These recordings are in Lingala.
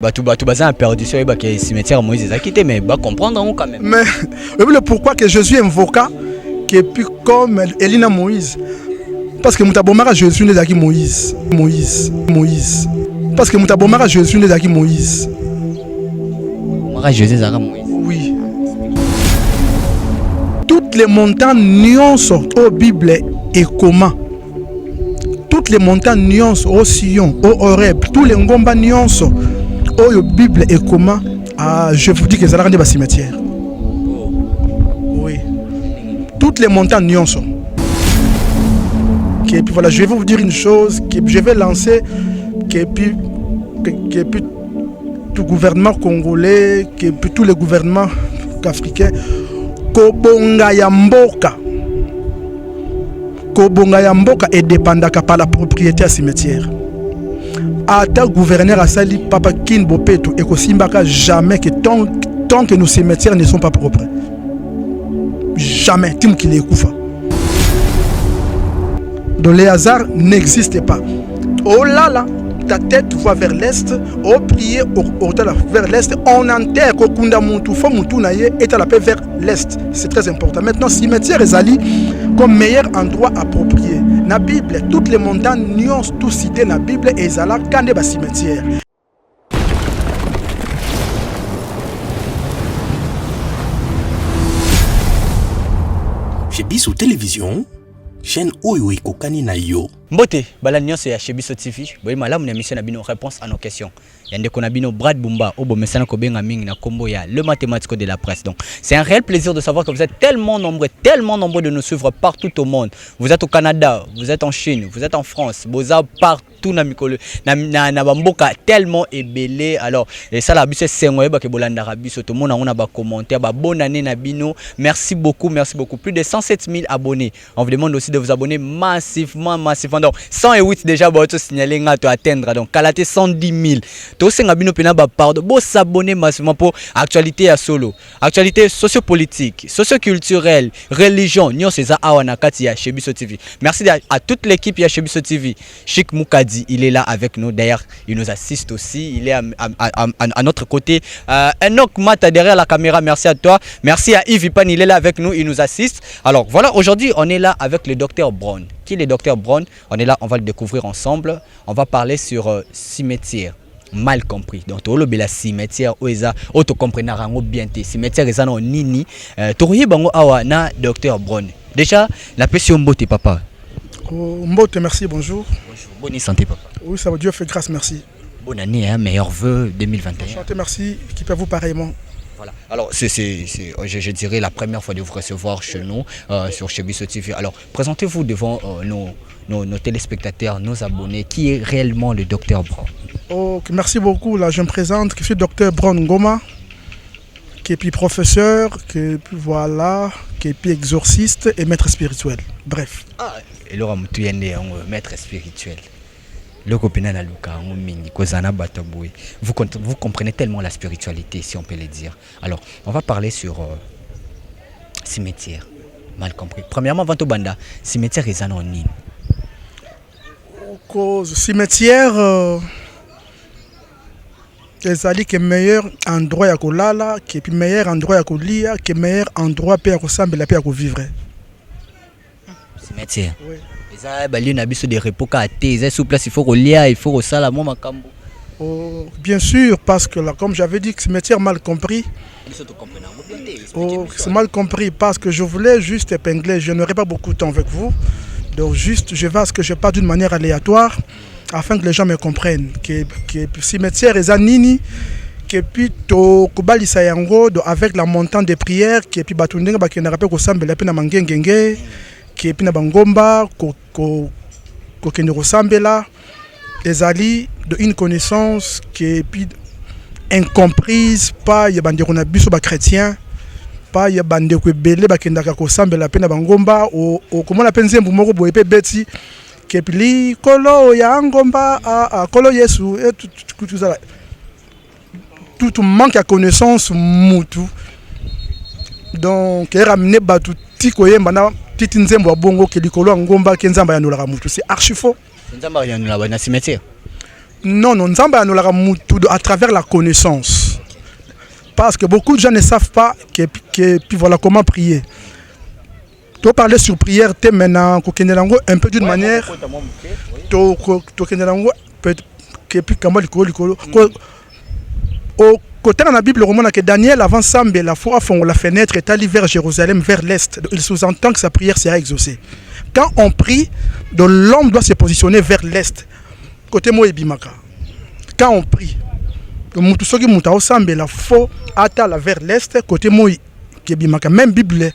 Batou baza perdu sur le cimetière Moïse a quitté mais comprendre quand même. Mais le pourquoi que Jésus invoqua que puis comme Elina Moïse parce que mutabomara Jésus n'est qui Moïse. Parce que mutabomara Jésus n'est qui Moïse. Jésus Moïse. Oui. Toutes les montagnes nuances au Bible et comment. Toutes les montagnes nuances au Sion, au Horeb, tous les ngomba nuances au Bible et comment. Je vous dis que ça a rendu cimetière. Oui. Toutes les montagnes nuances. Et puis voilà, je vais vous dire une chose que je vais lancer que puis tout gouvernement congolais, que puis tous les gouvernements africains, Kobonga ya mboka est dépendant par la propriété à cimetière. Ata gouverneur Asali Papa Kin Bopeto et Kosimbaka jamais que tant que nos cimetières ne sont pas propres. Jamais, Tim Kile Koufa. Donc les hasards n'existent pas. Oh là là, ta tête voit vers l'est, oh prier vers l'est, on enterre Kokunda Moutou, Fo Moutou Naye et à la paix vers l'est. C'est très important. Maintenant, cimetière Ezali comme meilleur endroit approprié. Na Bible, toutes les montagnes nuances tout cité na Bible et Ezala kande ba cimetière. Chez Bissou Télévision, chaîne Oyo Kokani na yo. Mbote, balanyo c'est chez Bissou TV. Boy malamu na mission na bino réponse à nos questions. Yande kona bino Brad Bumba, obo mesana ko benga mingi na kombo ya le mathématico de la presse. Donc, c'est un réel plaisir de savoir que vous êtes tellement nombreux de nous suivre partout au monde. Vous êtes au Canada, vous êtes en Chine, vous êtes en France, vous êtes partout na mikolo na bamboka tellement ébélé. Alors, et ça la biso sengoye ba ke bolanda rabiso to mona on a ba commentaire ba bonne année na bino. Merci beaucoup. Plus de 107 000 abonnés. On vous demande aussi de vous abonner massivement. Donc 108 déjà ba to signaler nga to atteindre donc kalaté 110 000. To senga bino pena ba pardon bo s'abonner massivement pour actualité à solo, actualité sociopolitique, socioculturelle, religion, nyo c'est ça awana kati ya chez Bissou TV. Merci à toute l'équipe ya chez Bissou TV. Chic Moukadi, il est là avec nous. D'ailleurs, il nous assiste aussi. Il est à notre côté. Enoch Mata derrière la caméra. Merci à toi. Merci à Yves Ipan, il est là avec nous. Il nous assiste. Alors voilà, aujourd'hui, on est là avec le docteur Brown. Qui est le docteur Brown? On est là, on va le découvrir ensemble. On va parler sur cimetière. Mal compris. Donc, tu as la cimetière, tu comprends bien tes cimetières, ils sont nini. Tu as docteur Brown. Déjà, la question beauté, papa. Mbote, merci, bonjour. Bonjour, bonne santé, papa. Oui, ça va, Dieu fait grâce, merci. Bonne année, hein, meilleurs vœux 2021. Enchanté, merci, qui peut vous pareillement. Voilà. Alors, je dirais la première fois de vous recevoir chez nous, sur chez Bissou TV. Alors, présentez-vous devant nos téléspectateurs, nos abonnés. Qui est réellement le docteur Brown? Okay, merci beaucoup. Là, je me présente, je suis docteur Brown Ngoma, qui est puis professeur, qui est puis voilà, qui est puis exorciste et maître spirituel. Bref. Ah, et là, tu es maître spirituel. Vous comprenez tellement la spiritualité, si on peut le dire. Alors, on va parler sur cimetière. Mal compris. Premièrement, Vantobanda, cimetière est anonyme. Cimetière, c'est-à-dire que meilleur endroit à kolala, qui est meilleur endroit à kolia, qui est meilleur endroit à kosambela, à vivre. Cimetière. Oui. De repos il faut il faut bien sûr, parce que là, comme j'avais dit, cimetière mal compris. C'est mal compris parce que je voulais juste épingler, je n'aurai pas beaucoup de temps avec vous. Donc juste, je vais à ce que je parle d'une manière aléatoire afin que les gens me comprennent. Que cimetière est anini, que puis Kobali Sayango avec la montagne de prières, que puis Batundinga qui n'a pas que Sambela pina mangengenge. Qui est pina bangomba ko ressemble des alliés de une connaissance qui est incomprise pas ya bande na biso ba chrétien pas ya bande ko belé ba kendaka ko sambela pena bangomba o comment la penze mbumoko boye pe beti ke pli kolo ya ngomba a kolo Yesu et tout ça tout manque à connaissance mutu donc ramener batu tiko yemba na titi nzembo bongo ke likolo ngomba ke nzamba ya nolaka mutu c'est archi faux. Nzamba ya nolaka na cimetière. Non, non, Nzamba anolaka mutu à travers la connaissance. Parce que beaucoup de gens ne savent pas puis voilà comment prier. Tu parler sur prière, tu maintenant un peu d'une manière. Tu au côté dans la Bible, on que Daniel avant Sambé, la foi fond la fenêtre est allée vers Jérusalem, vers l'est. Il sous-entend que sa prière sera exaucée. Quand on prie, l'homme doit se positionner vers l'est. Côté moi Bimaka. Quand on prie, le soki muta au Sambé, la foi atteint vers l'est. Côté moi Bimaka. Même Bible,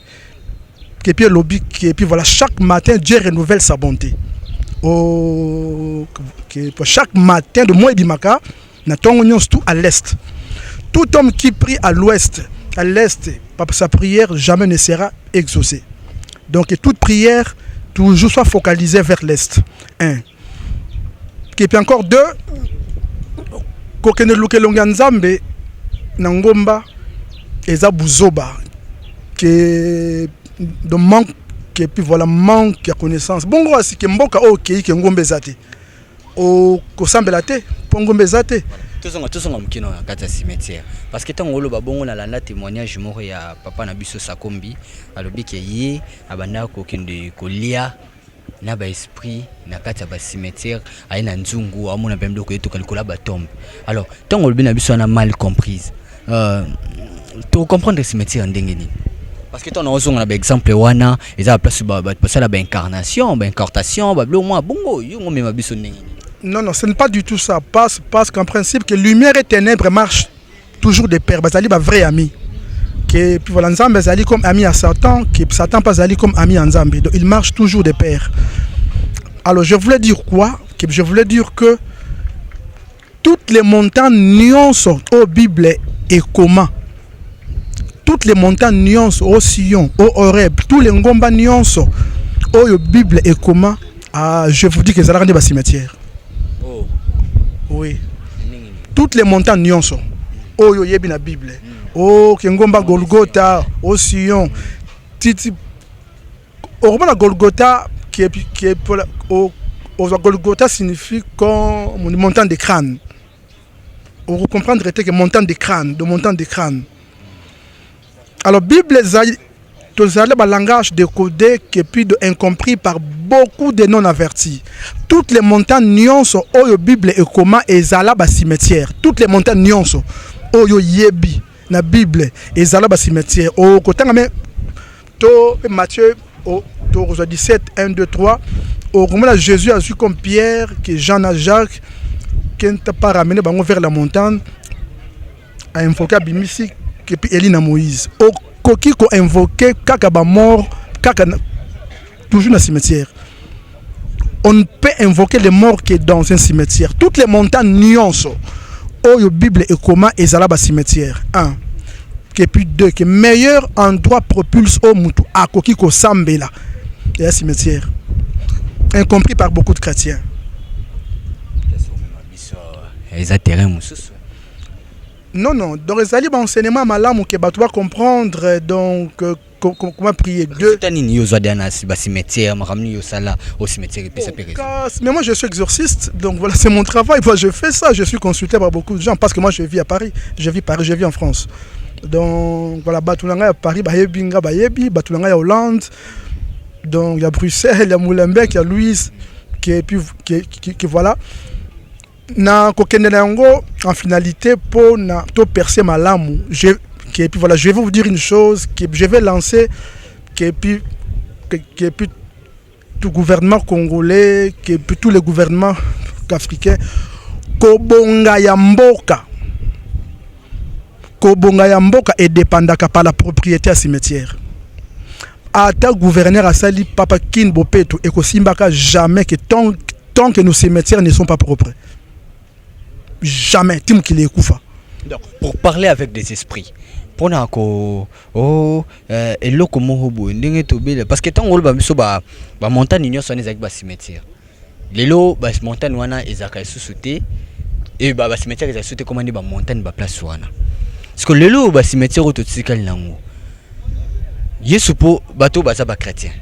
qui puis lobby, qui puis voilà, chaque matin Dieu renouvelle sa bonté. Chaque matin de moi Bimaka, na tongo tout à l'est. Tout homme qui prie à l'ouest, à l'est, sa prière jamais ne sera exaucée. Donc toute prière toujours soit focalisée vers l'est. Un. Et puis encore deux, kokene luke longanzambe nangomba eza buzoba que de manque et puis voilà manque de connaissance. Bon gros si que mboka OK que ngombe zate. O kosambela te, pongombe zate. Tozonga mukino na kati ya cimetière parce que tango lo babongo na landa témoignage moko ya papa na biso Sakombi alobi ke ye abanda ko kende kolia na ba esprit na kati ya ba cimetière aina nzungu amona pembe ko yeto kalikola ba tombe. Alors tango lo bina biso na mal comprise to comprendre cimetière ndenge ni parce que ton ozonga na ba exemple wana eza place ba pasala ba incarnation ba incortation ba blo moi bongo yo ngome mabiso ndenge ni. Non, non, ce n'est pas du tout ça. Parce qu'en principe, que lumière et ténèbres marchent toujours de pair. Bazali ba vrai ami. Que puis voilà, Nzambe bazali comme ami à Satan, que Satan pas bazali comme ami à Nzambe. Donc ils marchent toujours de pair. Alors je voulais dire quoi? Que je voulais dire que toutes les montagnes nuances au Bible et comment. Toutes les montagnes nuances au Sion, au Horeb, tous les ngomba nuances au Bible et comment. Je vous dis que ça a rendu cimetière. Oh. Oui. Toutes les montagnes nuances. Oh yo yebi na Bible. Oh Kengomba Golgotha, au Sion. Titi. Au Golgotha qui est pour au Golgotha signifie comme une montagne de crâne. On va comprendre que montagne de crâne, Alors Bible tous les langage décodé qui puis incompris par beaucoup de non avertis. Toutes les montagnes nuances au Bible et comment ezala ba cimetière. Toutes les montagnes nuances au yebi na Bible ezala ba cimetière. Au côté même to Matthieu au 17 1 2 3 au moment Jésus a su comme Pierre que Jean et Jacques qui n'ont pas ramené bango vers la montagne a invoqué Bimisi que puis Élie na Moïse. Koki ko invoqué kaka ba mort kaka toujours dans le cimetière. On peut invoquer les morts qui est dans un cimetière. Toutes les montagnes nuances au Bible et comment ezala ba cimetière. Un. Et puis deux, que meilleur endroit propulse au mutu à koki ko sambela et un cimetière. Incompris par beaucoup de chrétiens. Non, non. Donc, les alliés enseignement malamu que tu vas comprendre donc comment prier Dieu. Mais moi, je suis exorciste, donc voilà, c'est mon travail. Moi, je fais ça. Je suis consulté par beaucoup de gens parce que moi, je vis à Paris. Je vis en France. Donc voilà, Batulanga à Paris, Bayebinga, Bayebi, Batulanga à Hollande. Donc il y a Bruxelles, il y a Moulenbeek, il y a Louise, qui voilà. Na kokende na yango en finalité pour na to percer malamu puis voilà, je vais vous dire une chose que je vais lancer que puis tout gouvernement congolais que puis tous les gouvernements africains kobonga ya mboka est dépendaka par la propriété à cimetière. Ata gouverneur asali papa kin bopeto et kosimbaka jamais que tant que nos cimetières ne sont pas propres. Jamais tim qui les koufa. Donc pour parler avec des esprits pona ko eloko mohobo ndenge tobele parce que tant on ba biso ba montagne nyonso ne ezaki ba cimetière lelo ba montagne wana ezaka susute et ba cimetière ezaka susute comme ba montagne ba place wana parce que lelo ba cimetière ototikali nango yesu po bato baza ba chrétien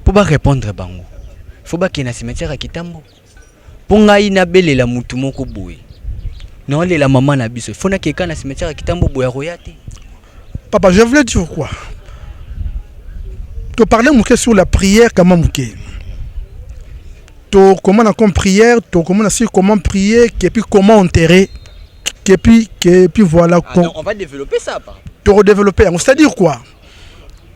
pour ba répondre bango faut ba kina cimetière à Kitambo Pongai na belela mutu moko boye. Non, la maman na biso. Fona quelqu'un na cimetière kitambo boya royate. Papa, je voulais dire quoi? Tu parlais sur la prière comment mouké. Tu comment on prière, tu comment prier, et puis comment enterrer, et puis voilà. Non, on va développer ça, papa. Tu redévelopper, c'est-à-dire quoi?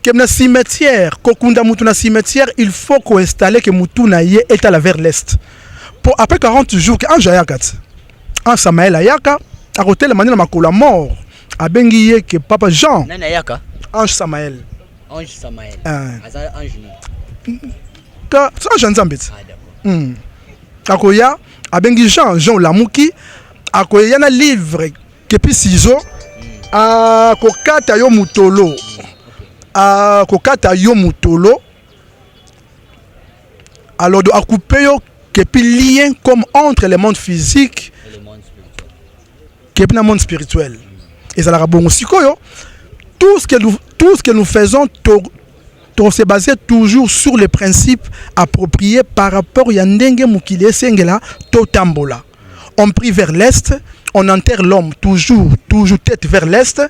Que dans cimetière, kokunda mutu na cimetière, il faut qu'on installe que mutu na ye est à la vers l'est. Pour après 40 jours, quand j'ai un Samaël ayaka, à côté la manière makula mort, a bengiye que papa Jean. Nana ayaka. Ange Samaël. Ange Samaël. Azal ange ni. Ka ça Jean Zambet. Ah d'accord. Akoya a bengi Jean Lamuki, akoya na livre que puis ciseaux a kokata yo mutolo. A kokata yo mutolo. Alors de couper yo que puis lien comme entre le monde physique Et le monde spirituel. Que puis le monde spirituel. Et ça la bon aussi koyo. Tout ce que nous faisons on se basé toujours sur les principes appropriés par rapport à Yandenge Mukile Sengela Totambola. On prie vers l'est, on enterre l'homme toujours tête vers l'est.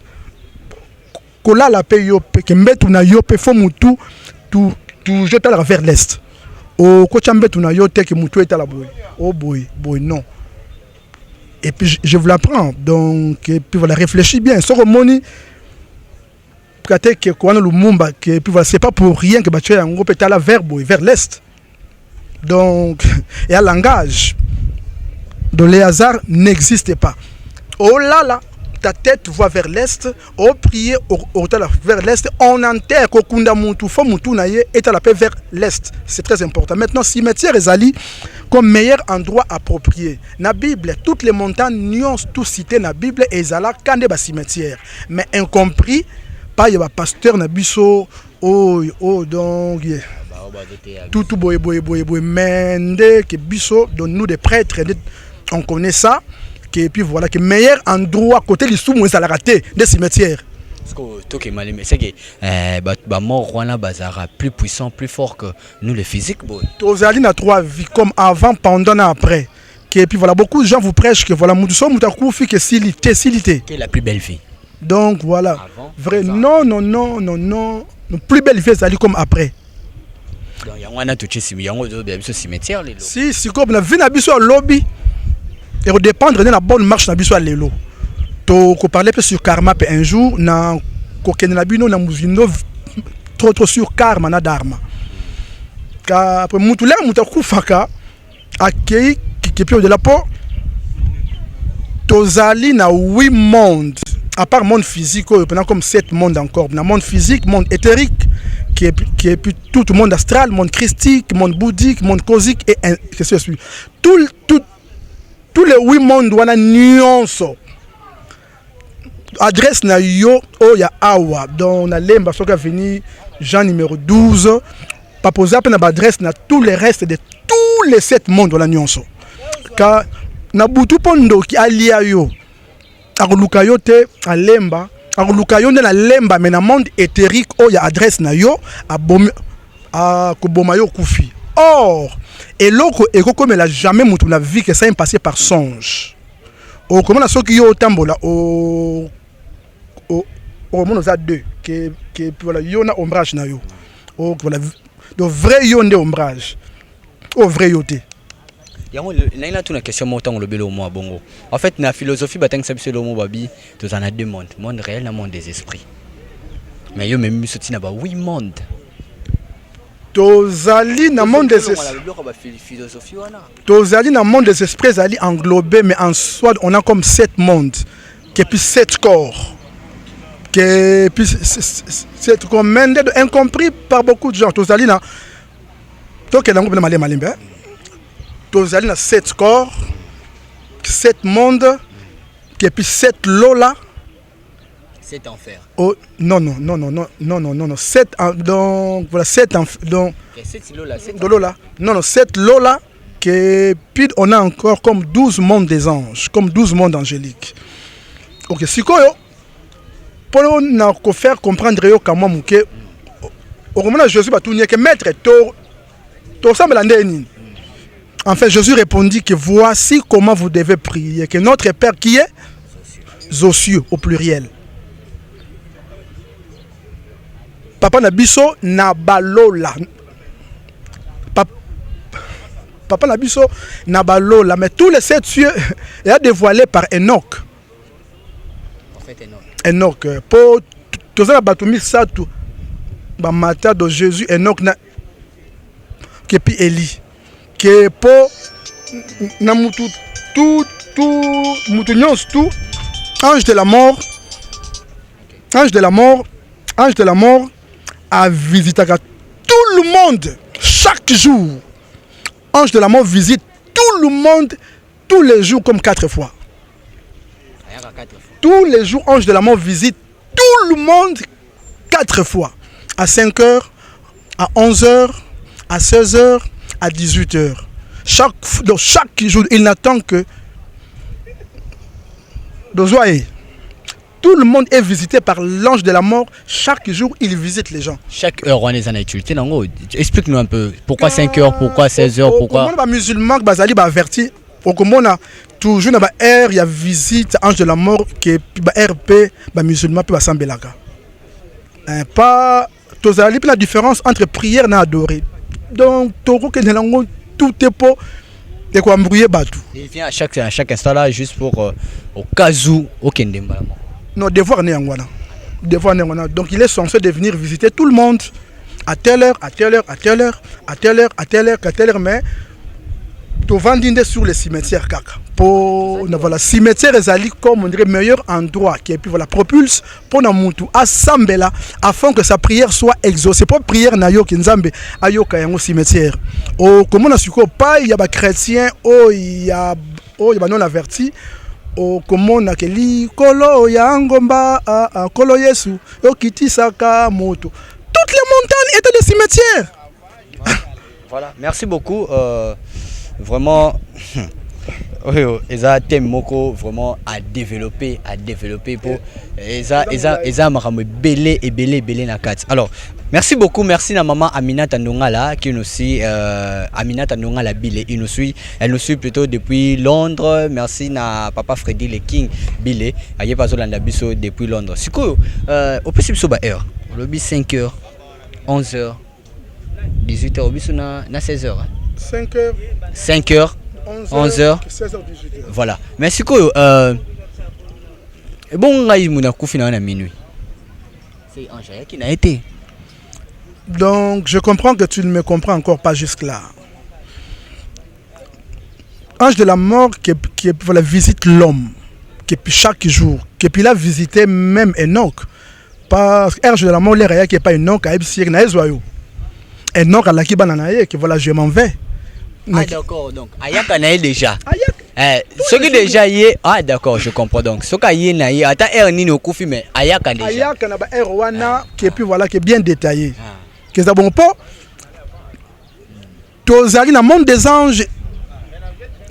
Kola la paye yope, kembetu na yope fo mutu, toujours vers l'est. O kochambetu na yote ke mutu est à la boy. Oh boy, non. Et puis je vous l'apprends, donc et puis voilà, réfléchis bien. Sur moni que quoi le Mumba que puis voilà, c'est pas pour rien que Bachela en groupe est à la vers l'est. Donc et un langage de les hasards n'existe pas. Oh là là, ta tête voit vers l'est, au prier vers l'est, on enterre kokunda mutu fo mutu naye est à la paix vers l'est. C'est très important. Maintenant cimetière ezali comme meilleur endroit approprié. Na Bible, toutes les montagnes nuances tout cité na Bible ezala kande ba cimetière. Mais incompris pas y a pasteur na biso donc tout boy mende que biso donc nous des prêtres on connaît ça que puis voilà que meilleur endroit côté les sous moins à la raté des cimetières. Parce que tout est mal c'est que mort wana bazara plus puissant plus fort que nous les physiques boy. Tozali na trois vies comme avant pendant et après. Que puis voilà beaucoup de gens vous prêchent que voilà mutu so mutaku fi que silité. Quelle est la plus belle vie? Donc voilà. Avant, vrai non. Plus belle vie c'est comme après. Donc il y a un autre cimetière les si comme la vie na biso lobby et au dépendre de la bonne marche na biso lelo. To ko parler sur karma pe un jour na ko ken na bino na muzindo trop sur karma na dharma. Ka après mutula mutakufaka akei qui de la peau. Tozali na 8 mondes. À part monde physique, pendant comme 7 mondes encore. Dans monde physique, monde éthérique, qui est puis tout le monde astral, monde christique, monde bouddhique, monde cosique et qu'est-ce que c'est? Tous les 8 mondes ont une nuance. Adresse na yo ya awa donc na lemba soka veni Jean numéro 12 pas poser à adresse na tous les restes de tous les 7 mondes la nuance. Car na butu pondo ki alia yo akoluka yo te alemba akoluka yo na lemba mais na monde éthérique o ya adresse na yo a koboma yo kufi. Or et loko comme elle a jamais mutu na vie que ça est passé par songe. O comment na soki yo tambola o mono za 2 que voilà yo na ombrage na yo. O voilà de vrai yo ndé ombrage. O vrai yo te. Yango na tuna question mo tango lobelo mo bongo. En fait na philosophie batang sabise lo mo babi to na 2 mondes, monde réel na monde des esprits. Mais yo même soti na ba 8 mondes. Tozali na monde des philosophie wana. Tozali na monde des esprits ali englobé mais en soi on a comme 7 mondes qui puis 7 corps. Que puis c'est comme incompris par beaucoup de gens. Tozali na to ke nango na malembe. Tozali na 7 corps, 7 mondes, et puis 7 lola. 7 enfers. Oh, non. 7 donc voilà 7 donc 7 lola, 7 lola. Non, 7 lola que puis on a encore comme 12 mondes des anges, comme 12 mondes angéliques. OK, sikoyo pour nous faire comprendre yo comment muke au moment Jésus ba tout que maître to semble ndeni. En fait, Jésus répondit que voici comment vous devez prier, que notre Père qui est aux cieux, au pluriel. Papa Nabiso Nabalola. Papa Nabiso Nabalola. Mais tous les 7 cieux est dévoilé par Enoch. Enoch. Pour tous les bâtiments, ça tout. Matin de Jésus, Enoch na. Que puis Élie. Que pour. Na mutu tout ange de la mort a visité tout le monde chaque jour. Ange de la mort visite tout le monde tous les jours comme 4 fois. Tous les jours, ange de la mort visite tout le monde 4 fois. À 5 heures, à 11 heures, à 16 heures, à 18 heures. Chaque jour, il n'attend que tout le monde est visité par l'ange de la mort. Chaque jour, il visite les gens. Chaque heure, on est en utilité. Explique-nous un peu. Pourquoi 5 heures, pourquoi 16 heures, pourquoi... Les musulmans qui sont avertis, toujours dans il y a visite ange de la mort qui est RP, les musulmans qui sont belaka. Pas la différence entre prière et adorer. Donc, tout est pour... Il vient à chaque instant là juste pour au cas où aucun débat. Non, devoir n'est pas. Donc il est censé de venir visiter tout le monde à telle heure, à telle heure, à telle heure, à telle heure, à telle heure, à telle heure, mais tu vas vendre sur les cimetières kaka. Pour voilà, cimetière est comme on dirait meilleur endroit qui puis voilà propulse pour na mutu asambela afin que sa prière soit exaucée. Pour prière na yo kinzambe ayoka yango cimetière. Oh comment na suko pas il y a ba chrétien il y a non averti. Oh comment na keli kolo ya ngomba kolo Yesu okiti saka moto. Toutes les montagnes étaient des cimetières. Voilà, merci beaucoup. Vraiment Eza thème moko vraiment à développer pour Eza makambo belé na kat. Alors merci beaucoup, merci na maman Aminata Ndongala qui nous suit Aminata Ndongala Bile, elle nous suit plutôt depuis Londres. Merci na papa Freddy le King Bile aye pas Zolanda biso depuis Londres. Siko au possible so ba heure. Le 5h, 11h, 18h au biso na 16h. 5h 11h, 16h, 18h. Voilà. Merci quoi. Bon, là, il m'a confiné à minuit. C'est Angèle qui n'a été. Donc, je comprends que tu ne me comprends encore pas jusque-là. Ange de la mort qui voilà, visite l'homme, qui chaque jour, qui puis là visiter même Enoch. Parce que Ange de la mort, l'air qui n'est pas Enoch, Enoch à la qui bananaye, qui voilà, je m'en vais. Ah d'accord, donc Ayaka na déjà. Ce qui déjà y est, ah d'accord, je comprends donc. Ce qui y est na y ata er ni no kufi mais Ayaka déjà. Ayaka na ba er wana qui puis voilà qui est bien détaillé. Que ça bon pas. Tozali na monde des anges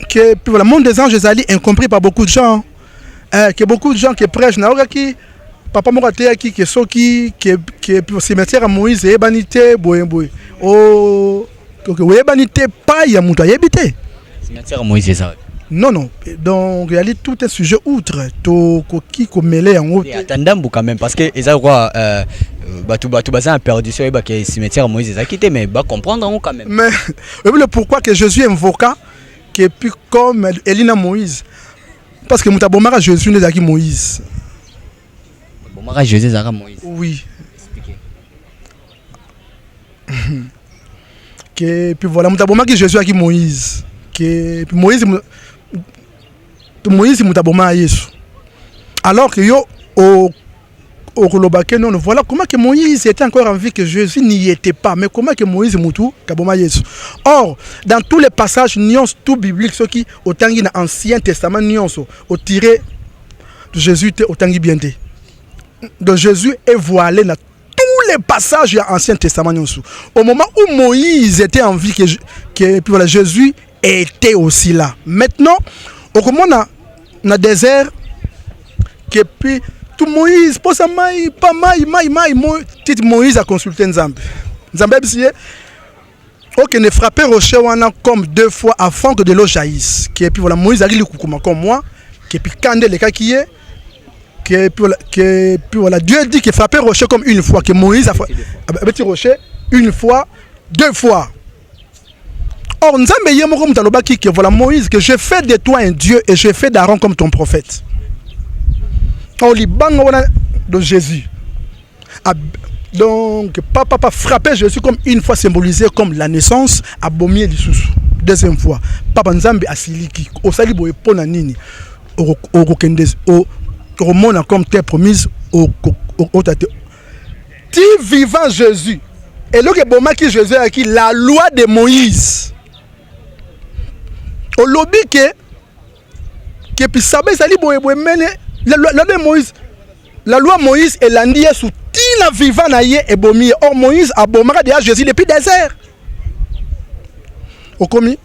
que puis voilà monde des anges zali incompris par beaucoup de gens. Que beaucoup de gens qui prêchent na qui papa moraté qui soki qui cimetière à Moïse et banité boy. Oh donc oui, banité pas il y a muta yebité. Cimetière Moïse ça. Non. Donc il y a tout un sujet outre to qui mêlé en haut. Attendons quand même parce que ils ont quoi batu baza a perdu sur le cimetière Moïse ça quitté mais bah comprendre quand même. Mais le pourquoi que Jésus invoqua que puis comme Elina Moïse parce que muta bomara Jésus ne zaki Moïse. Bomara Jésus zaka Moïse. Oui. Expliquez. Que puis voilà mutaboma qui Jésus qui Moïse que puis Moïse mutaboma Yesu alors que yo au kolobake non voilà comment que Moïse était encore en vie que Jésus n'y était pas mais comment que Moïse mutu kaboma Yesu. Or dans tous les passages nions tout biblique ceux qui au tangi na ancien testament nions au tiré de Jésus au tangi bien de Jésus est voilé na tous les passages de l'Ancien Testament. Au moment où Moïse était en vie, que voilà, Jésus était aussi là. Maintenant, au moment dans le désert, que puis tout Moïse, pour ça, Moïse a consulté Nzambe. Nzambe, Ok, ne frapper rocher wana comme 2 fois avant que de l'eau jaillisse. Et puis voilà, Moïse arrive comme moi, et puis quand les cas qui est, et puis voilà, Dieu dit que frapper rocher comme 1 fois, que Moïse a petit rocher 1 fois, 2 fois. Or, Nzambe yemo comme talobaki que voilà Moïse, que je fais de toi un Dieu et je fais d'Aaron comme ton prophète. Or, Liban de Jésus. Donc, papa frapper Jésus comme 1 fois symbolisé comme la naissance, abomier l'issous. 2e fois, papa Nzambe asiliki, osali boye pona nini, au monde comme terre promise, au tate. Ti vivant Jésus, et là que boma qui Jésus a qui la loi de Moïse. Au lobby que puis sabe sali boye mene la loi de Moïse. La loi Moïse est l'andie sous la vivant naïe et bomi. Or Moïse a bomara de Jésus depuis désert. Au commis.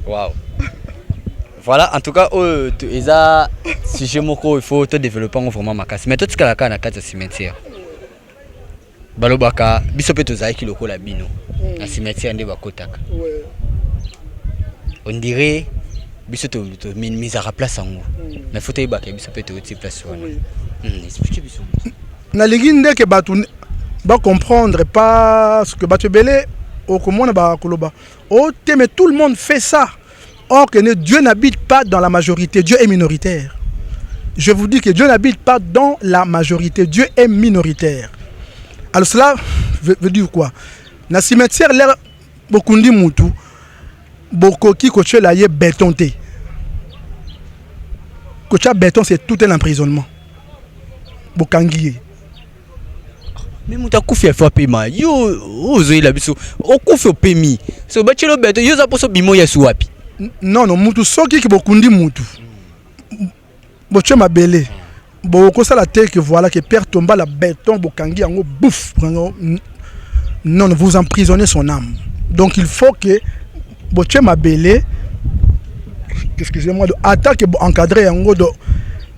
Waouh. Voilà, en tout cas, si je il faut te développer vraiment ma casse. Mais tout ce qu'il y a dans le cimetière. Balobaka, bisope tozai ki loko la bino. Na cimetière nde bakotaka. On dirait bisoto mise à place en haut. Mais faut te baka bisope to ti place wana. Expliquez biso. Na liginde ke batu ba comprendre pas ce que batu belé au komona ba koloba. Oh, mais tout le monde fait ça. Or que Dieu n'habite pas dans la majorité, Dieu est minoritaire. Je vous dis que Dieu n'habite pas dans la majorité, Dieu est minoritaire. Alors cela veut dire quoi? Na cimetière l'air beaucoup de mutu, beaucoup qui coche la yé bétonté. Cocha béton c'est tout un emprisonnement. Bokangié. Mais muta kufi fa pema. Yo ozo la biso. O kufi pemi. So bachelo béton yo za poso bimo yesu wapi. Non non mutu soki ki beaucoup de mutu. Boche ma belé. Beaucoup ça la terre que voilà que perd tomba la béton bokangi en bouffe. Non, vous emprisonnez son âme. Donc il faut que boche ma belé. Excusez-moi de attaque encadré en godo.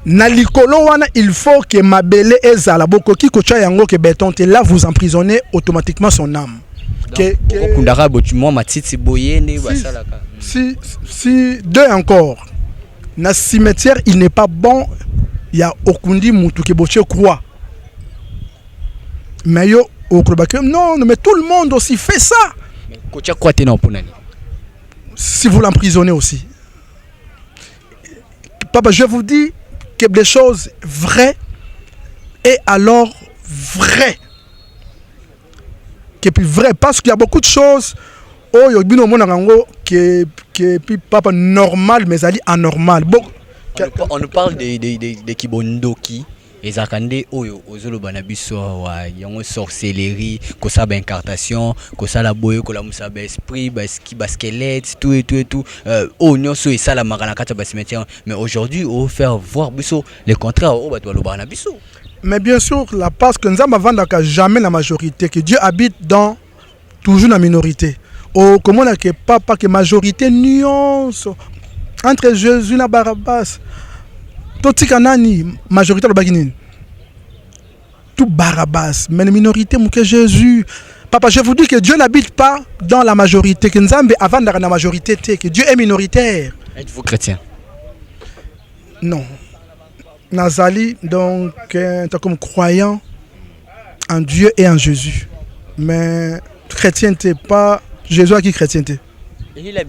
Na likolo wana il faut que ma belé ezala boko ki kocha yango ke béton te là vous emprisonnez automatiquement son âme. Kundara botumo matiti boyene basalaka. Si deux encore. Na cimetière il n'est pas bon. Il y a Okundi Moutou qui boche croix. Mais yo non, mais tout le monde aussi fait ça. Kocha croix te non pour nani. Si vous l'emprisonnez aussi. Papa, je vous dis que des choses vraies et alors vraies. Que puis vrai parce qu'il y a beaucoup de choses oh yo bino mona ngango que puis papa normal mais ali anormal. Bon, on nous parle de kibondoki ezakande oyo ozoloba na biso wa yango sorcellerie ko sa ba incartation ko sa la boye ko la musaba esprit ba squelette tout oh nyonso et ça la makana kata ba cimetière mais aujourd'hui on faire voir biso le contraire o ba to loba na biso. Mais bien sûr la parce que nzamba vandaka jamais la majorité que Dieu habite dans toujours la minorité. Oh comment on a que papa que majorité nuance entre Jésus et Barabbas. Tout kanani majorité le baginin. Tout Barabbas, mais la minorité que Jésus. Papa, je vous dis que Dieu n'habite pas dans la majorité, que Nzambe avant dans la majorité, que Dieu est minoritaire. Êtes-vous chrétien? Non. Nazali donc comme croyant en Dieu et en Jésus. Mais chrétienté pas Jésus qui chrétienté.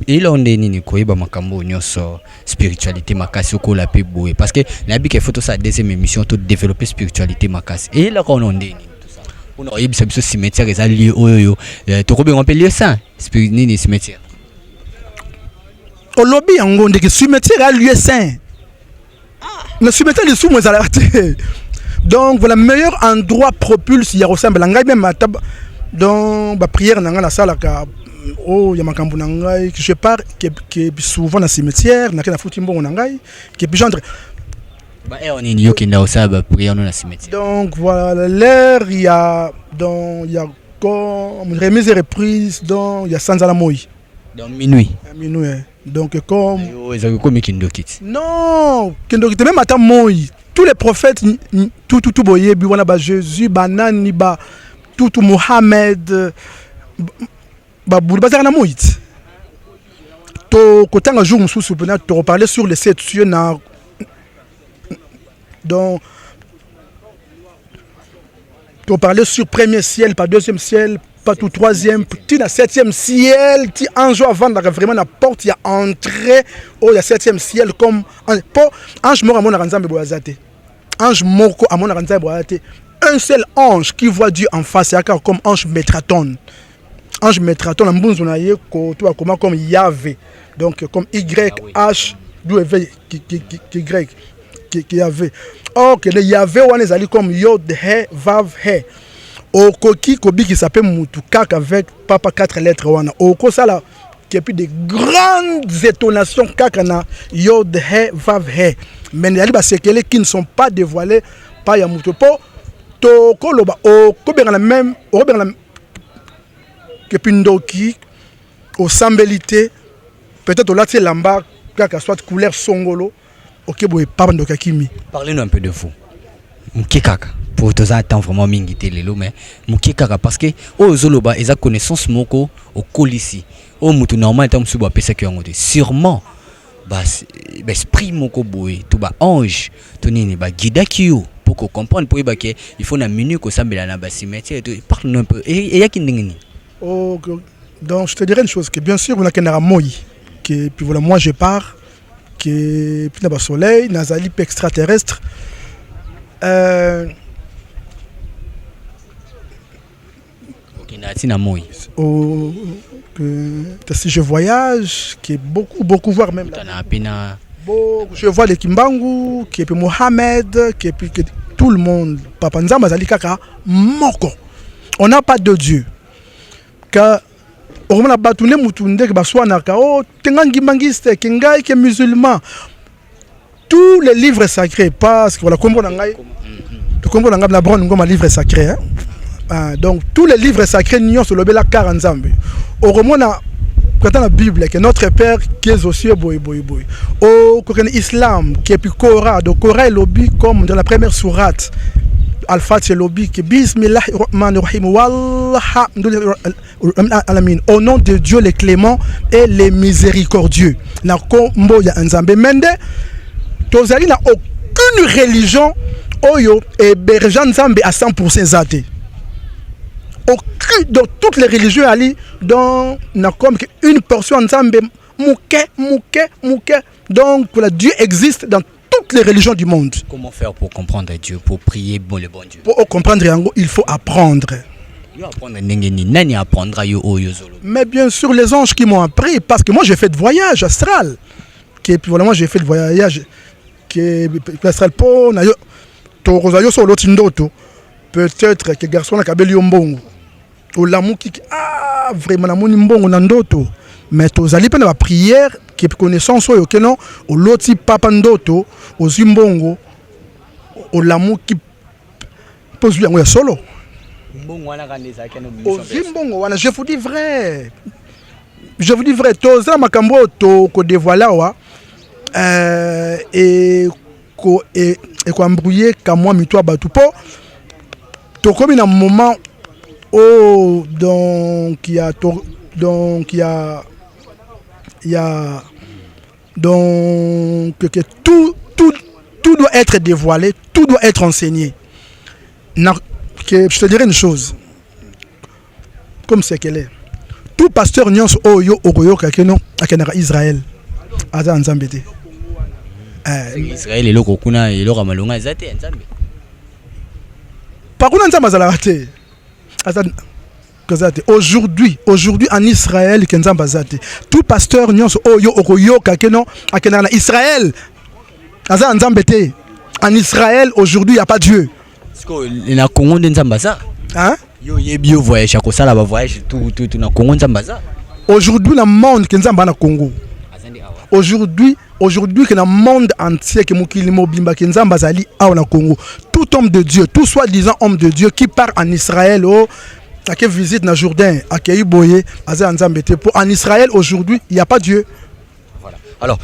Il on est nini koyeba makambo nyonso spiritualité makasi ko la pe boye parce que na bi ke photo sa deuxième émission tout développer spiritualité makasi et là on est nini tout ça on a yebisa biso cimetière eza lieu oyo to ko be on peut lieu saint spirit nini cimetière au lobby yango ndeke cimetière a lieu saint le cimetière de sous moi donc voilà meilleur endroit propulse ya ressemble ngai même matab donc ba prière nanga na sala ka oh ya makambo nangai que je pars que souvent dans cimetière na futi mbongo nangai que puis genre ba on est yo ki na osaba prière dans cimetière donc voilà l'air il y a donc il y a comme remise et reprise donc il y a Sanzala Moi dans minuit donc comme yo ezako comme kindokit non kindokit même ata Moi tous les prophètes tout boye bi wana ba Jésus banani ba Toutou Mohamed Babouli bazar na moït to kotanga jour mususu pena to reparler sur les 7 cieux na donc to parler sur premier ciel pas deuxième ciel pas tout troisième petit na septième ciel ti ange avant da vraiment na porte ya entrée au ya septième ciel comme pour ange moko amona nzambe boyazate ange moko amona nzambe boyazate un seul ange qui voit Dieu en face c'est comme ange Métraton. Ange Métraton en mbunzu na ye ko to akoma comme Yahvé donc comme YH W Y qui Yahvé. Or que le Yahvé on est allé comme Yod He Vav He. Au koki kobi qui s'appelle Moutoukak avec papa 4 lettres wana. Au ko ça là qui a plus de grandes étonnations kakana Yod He Vav He. Mais il y a des séquelles qui ne sont pas dévoilées par Yamoutopo. To koloba o kobengana même o kobengana que pindoki au sambelité peut-être au latie lamba kaka soit couleur songolo OK boy papa ndoka kimi. Parlez-nous un peu de vous. Mukikaka pour tous un temps vraiment mingité lelo mais mukikaka parce que o zoloba eza connaissance moko au kolisi o mutu normal tam suba pesa ki yango sûrement bas esprit moko boy tout ba ange to nini ba guida kiyo pour comprendre pour ba que il faut na minute ko sambela na ba cimetière et parle-nous un peu et ya kindingini. Oh, donc je te dirais une chose que bien sûr on a qu'un moi que puis voilà moi je pars que puis là soleil nazali extraterrestre oh, que si je voyage qui est beaucoup voir même là, je vois les Kimbangu qui est puis Mohamed qui est puis tout le monde papa nzamba zali kaka moko on n'a pas de Dieu car on a battu mutunde que baswa na kao tengangi mangiste kengai que musulman tous les livres sacrés parce que voilà comme on a tu comprends la bonne comme un livre sacré hein? Donc tous les livres sacrés n'y sont le bela 40 nzambe au romana quand dans la Bible que notre père qui est aux cieux boy au islam qui est puis Coran donc Coran est lobby comme dans la première sourate Al-Fatiha lobby que bismillahir rahmanir rahim au nom de Dieu les cléments et les miséricordieux na kombo ya nzambe mende tozali na aucune religion oyo héberge nzambe à 100% zate aucune dans toutes les religions ali dans na comme une portion nzambe mouké donc Dieu existe dans toutes les religions du monde. Comment faire pour comprendre Dieu, pour prier le bon Dieu? Pour comprendre il faut apprendre. Mais bien sûr les anges qui m'ont appris parce que moi j'ai fait de voyage astral. Puis voilà moi j'ai fait de voyage qui astral pour na yo to rosayo sur l'autre ndoto. Peut-être que garçon na kabeli mbongo. O lamu ki vraiment na moni mbongo na ndoto. Mais tozali pe na ba prière qui connaissance oyo que non o loti papa ndoto o zimbongo o lamu ki pose yango ya solo. Mbongo wana kanisa keno o zimbongo wana je vous dis vrai toza makambo to ko dévoiler wa et ko embrouiller ka moi mitoa batu po to comme un moment oh donc il y a donc que tout doit être dévoilé, tout doit être enseigné. Je te dirais une chose, comme c'est qu'elle est. Tout pasteur nyons oyo okoyo kakeno akenara Israël. Aza nzambete. Israël est loko kuna et loko malonga zate nzambe. Par contre nzamba zalate. Aujourd'hui en Israël kenzamba zate. Tout pasteur nyons oyo okoyo kakeno akenara Israël. Aza nzambete. En Israël aujourd'hui il y a pas Dieu. Parce que na Congo nzamba ça. Hein? Yo yebio voyage ko sala ba voyage tout na Congo nzamba ça. Aujourd'hui dans le monde kenzamba na Congo. Aujourd'hui que dans le monde entier que mukili mobimba kenzamba zali awa na Congo. Tout homme de Dieu, tout soi-disant homme de Dieu qui part en Israël à qui visite na Jourdain, à qui boye aza nzambete pour en Israël aujourd'hui, il y a pas Dieu. Voilà. Alors,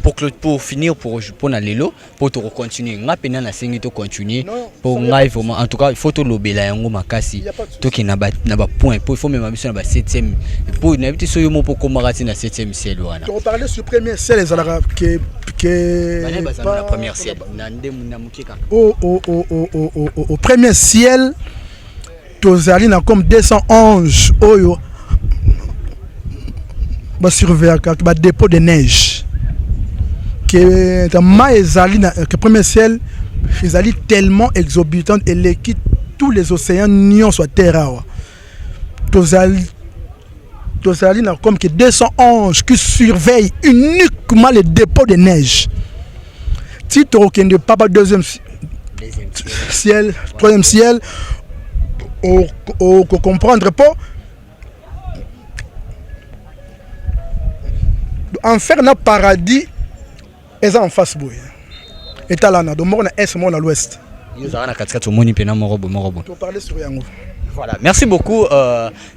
pour finir, pour na lelo, pour te continuer, nga pena na sengi to continuer, pour nga vraiment, en tout cas, il faut te lobela yango makasi, to ki na ba point, pour il faut même ambition na ba 7e, pour na biti so yomo pour komarati na 7e ciel wana. On parlait sur premier ciel les alara que la première ciel, na ndemu na mukika. Au premier ciel, tozali na comme 200 anges oyo ba surveiller ba dépôt de neige. Que le premier ciel est tellement exorbitant et les quitte tous les océans nions sur terre. Tozali comme que 200 anges qui surveillent uniquement les dépôts de neige. Si tu ne pas deuxième ciel, troisième ciel, on comprendre pas. Enfer na paradis. Et ça en face boy. Et là na donc on est mon à l'ouest. Nous avons na katikati omoni pena morobo. Tu parler sur yango. Voilà, merci beaucoup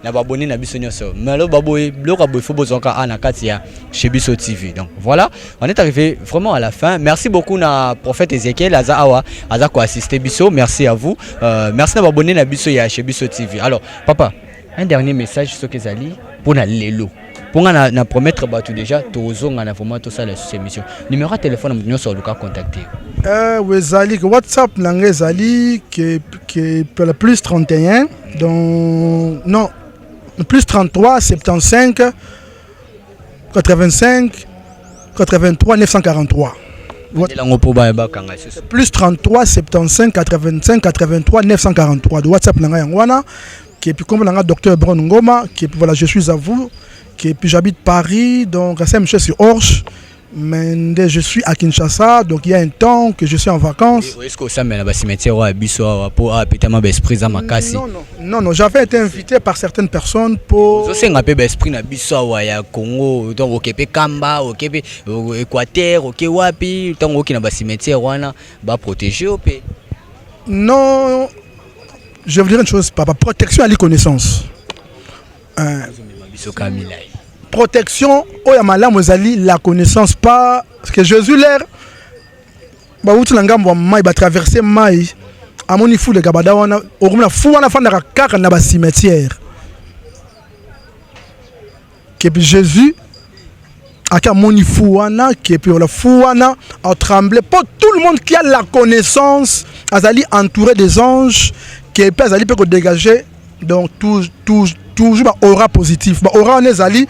na babonné na biso nyoso. Malo baboy, le rabo faut bozonka ana katia chez Biso TV. Donc voilà, on est arrivé vraiment à la fin. Merci beaucoup na prophète Ezekiel Azawa ko assister Biso. Merci à vous. Merci na babonné na biso ya chez Biso TV. Alors, papa, un dernier message sur Kezali pour na lelo. Pour na promettre tout déjà tozo ngana vraiment tout ça la émission. Numéro de téléphone nous sur le cas contacter. Zali WhatsApp nanga Zali que plus 31 donc non plus 33 75 85 83 943. Plus 33 75 85 83 943 de WhatsApp nanga yangwana qui puis comme nanga docteur Bron Ngoma qui voilà je suis à vous. Et puis j'habite Paris, donc c'est monsieur sur Orge, mais je suis à Kinshasa, donc il y a un temps que je suis en vacances. Est-ce que ça mène à cimetière ou à Bisso pour appeler l'esprit à Makassi? Non, j'avais été invité par certaines personnes pour. Je sais que l'esprit à Bisso ou à Congo, donc au Québec, Kamba, au Québec, au Équateur, au Kewapi, donc au Kina cimetière ou à protéger au pays. Non, je veux dire une chose, papa, protection à la connaissance. Protection, la connaissance pas parce que Jésus l'air ba wuti na ngambo mai ba traverser mai amoni fou le gabada wana okumna fou wana fanda kaka na ba cimetière que Jésus aka moni fou wana que puis la fou wana a tremblé pas tout le monde qui a la connaissance azali entouré des anges que peut azali peut dégager donc toujours aura positif ba aura nezali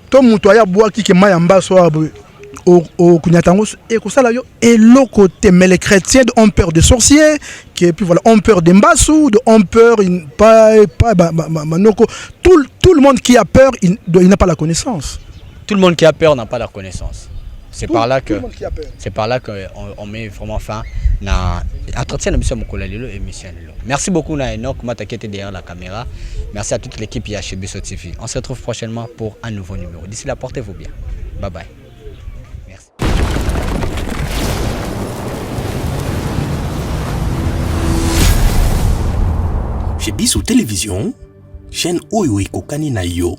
to muto ya bois qui mayamba so au kunyatango et ko sala yo et le côté mais les chrétiens ont peur des sorciers qui puis voilà ont peur des mbassou ont peur manoko tout le monde qui a peur il n'a pas la connaissance. Tout le monde qui a peur n'a pas la connaissance. C'est par là que on met vraiment fin à entretien de mission Mokola Lelo et mission Lelo. Merci beaucoup na Enoch Mata qui était derrière la caméra. Merci à toute l'équipe chez Biso TV. On se retrouve prochainement pour un nouveau numéro. D'ici là, portez-vous bien. Bye bye. Merci. Chez Biso Télévision, chaîne Oyo Kokani na yo.